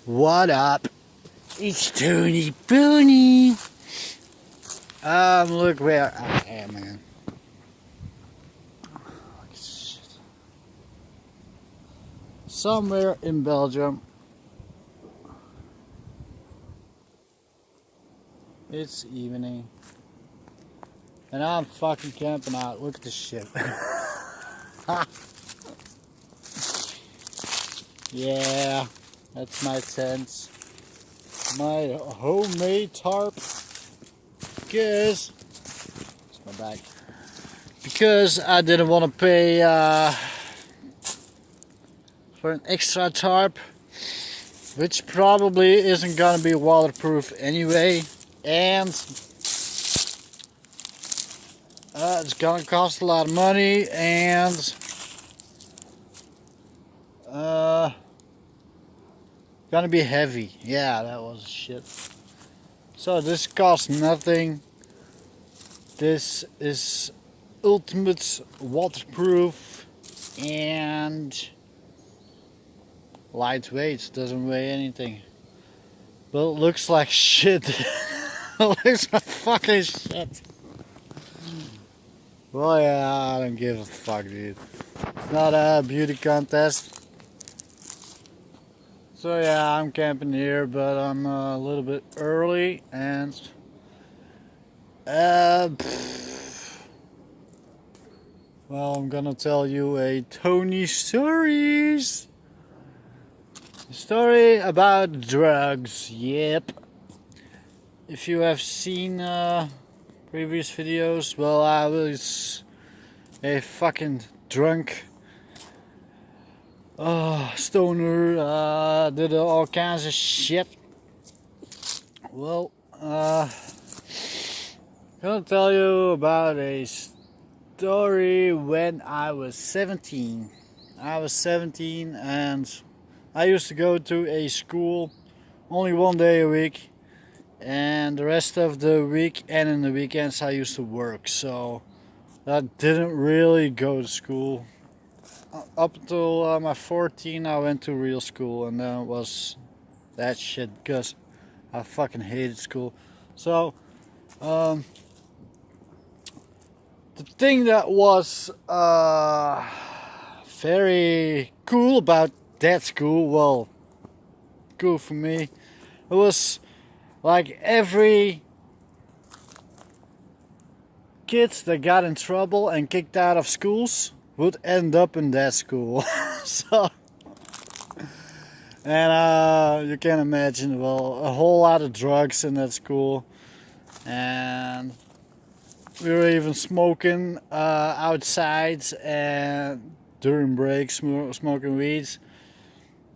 What up? It's Tony Pony. Look where I am, man. Somewhere in Belgium. It's evening. And I'm fucking camping out. Look at this shit. Yeah, that's my tent. My homemade tarp. Because it's my bag. Because I didn't want to pay for an extra tarp, which probably isn't gonna be waterproof anyway, and it's gonna cost a lot of money, and gonna be heavy. Yeah, that was shit. So this costs nothing. This is ultimate waterproof and lightweight, doesn't weigh anything. But it looks like shit. It looks like fucking shit. Well, yeah, I don't give a fuck, dude. It's not a beauty contest. So yeah, I'm camping here, but I'm a little bit early, and well, I'm gonna tell you a Tony stories. Story about drugs. Yep. If you have seen previous videos, well, I was a fucking drunk stoner, did all kinds of shit. Well, gonna tell you about a story when I was 17. I was 17 and I used to go to a school only one day a week, and the rest of the week and in the weekends I used to work, so I didn't really go to school. Up until my 14, I went to real school, and then it was that shit because I fucking hated school. So the thing that was very cool about that school, well, cool for me, it was like every kids that got in trouble and kicked out of schools would end up in that school. So, and you can imagine, well, a whole lot of drugs in that school, and we were even smoking outside and during breaks, smoking weeds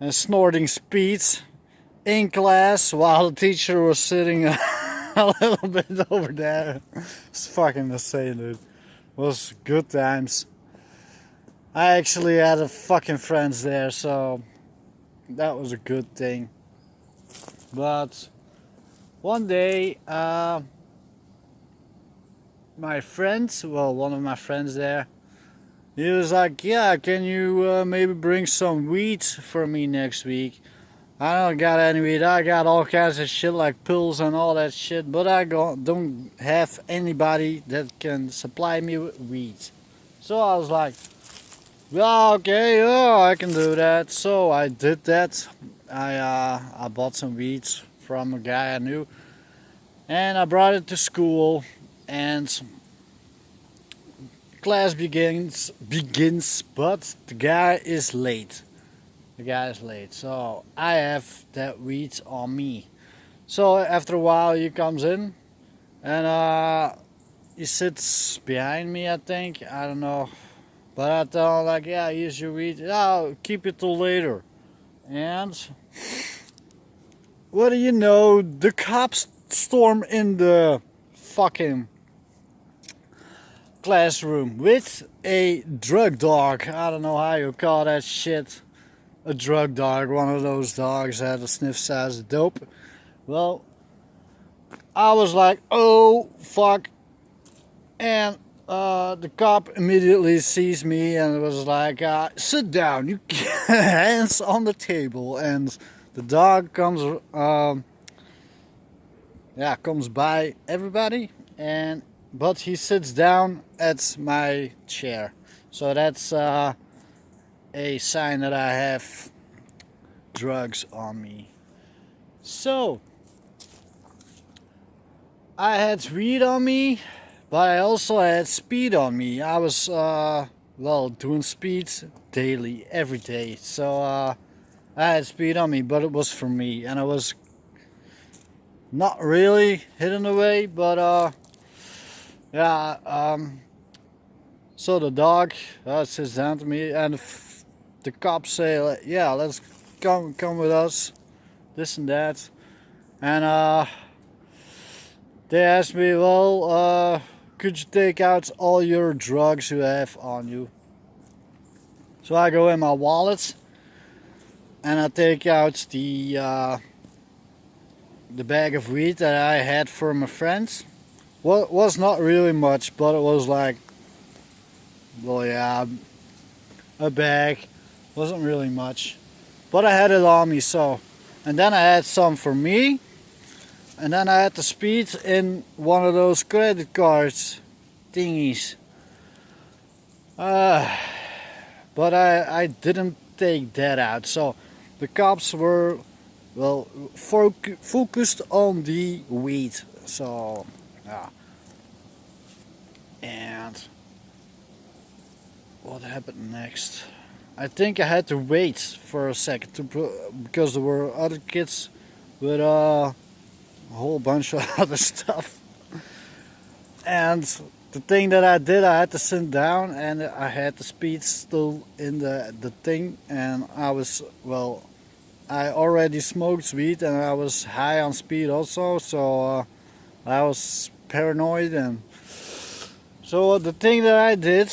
and snorting speeds in class while the teacher was sitting a little bit over there. It's fucking insane, dude. It was good times. I actually had a fucking friends there, so that was a good thing. But one day, my friends, well, one of my friends there, he was like, yeah, can you maybe bring some weed for me next week? I don't got any weed. I got all kinds of shit like pills and all that shit, but I don't have anybody that can supply me with weed. So I was like, well, okay, yeah, I can do that. So I did that. I bought some weeds from a guy I knew, and I brought it to school, and class begins, but the guy is late. So I have that weed on me. So after a while he comes in, and he sits behind me, I think, I don't know. But I tell him, like, yeah, here's your weed. I'll keep it till later. And what do you know? The cops storm in the fucking classroom with a drug dog. I don't know how you call that shit. A drug dog. One of those dogs that sniff size of dope. Well, I was like, oh, fuck. And The cop immediately sees me and was like, sit down, you hands on the table. And the dog comes, comes by everybody, but he sits down at my chair. So that's a sign that I have drugs on me. So I had weed on me, but I also had speed on me. I was doing speed daily, every day. So I had speed on me, but it was for me, and I was not really hidden away. But so the dog sits down to me, and the cops say, like, "Yeah, let's come with us," this and that, and they asked me, "Well, could you take out all your drugs you have on you?" So I go in my wallet, and I take out the bag of weed that I had for my friends. Well, it was not really much, but it was like, well, yeah, a bag. Wasn't really much, but I had it on me. So, and then I had some for me, and then I had the speed in one of those credit cards thingies. But I didn't take that out. So the cops were, well, focused on the weed. So yeah. And what happened next? I think I had to wait for a second because there were other kids with a whole bunch of other stuff. And the thing that I did, I had to sit down, and I had the speed still in the thing, and I was, well, I already smoked weed and I was high on speed also, so I was paranoid. And so the thing that I did,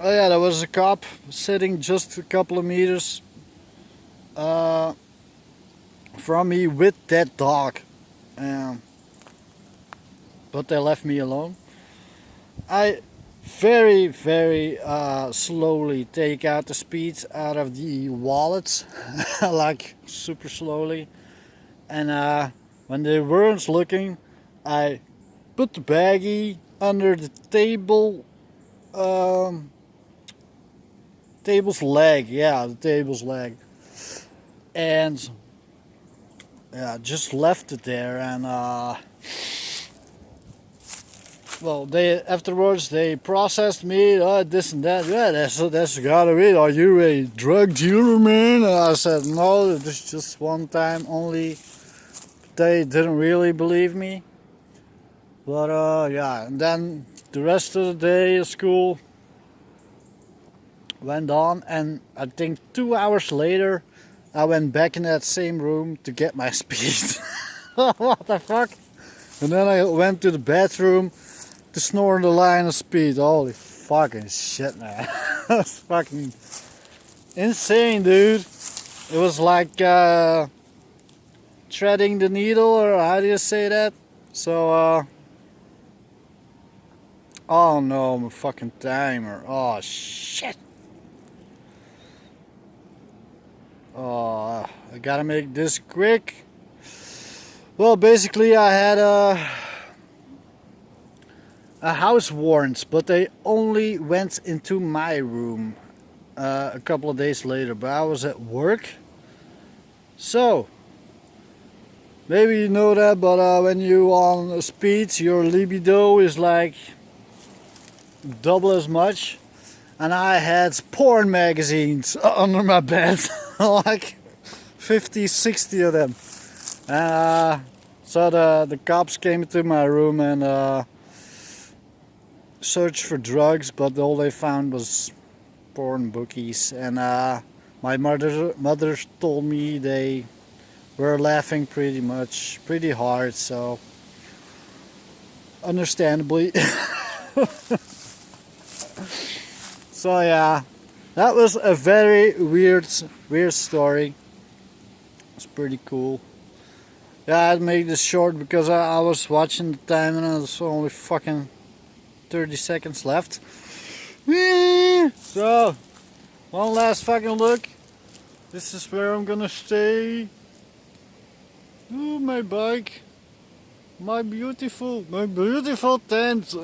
oh yeah, there was a cop sitting just a couple of meters from me with that dog, but they left me alone. I very, very slowly take out the speeds out of the wallet, like super slowly. And when they weren't looking, I put the baggie under the table, table's leg. Yeah, the table's leg, and yeah, just left it there. And well, they afterwards they processed me, this and that. Yeah, that's gotta be. Are you a drug dealer, man? And I said no. This is just one time only. They didn't really believe me. But yeah, and then the rest of the day at school went on, and I think 2 hours later, I went back in that same room to get my speed. What the fuck? And then I went to the bathroom to snore the line of speed. Holy fucking shit, man. That's fucking insane, dude. It was like threading the needle, or how do you say that? So, oh no, my fucking timer. Oh shit. Oh, I gotta make this quick. Well, basically, I had a house warrant, but they only went into my room a couple of days later. But I was at work, so maybe you know that. But when you on speed, your libido is like double as much. And I had porn magazines under my bed, like 50, 60 of them. So the cops came into my room and searched for drugs, but all they found was porn bookies. And my mother told me they were laughing pretty hard. So understandably. So yeah, that was a very weird story. It's pretty cool. Yeah, I made this short because I was watching the time and it was only fucking 30 seconds left. So, one last fucking look. This is where I'm gonna stay. Ooh, my bike. My beautiful tent.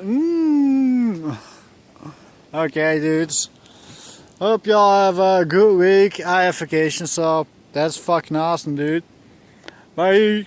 Okay, dudes. Hope y'all have a good week. I have vacation, so that's fucking awesome, dude. Bye.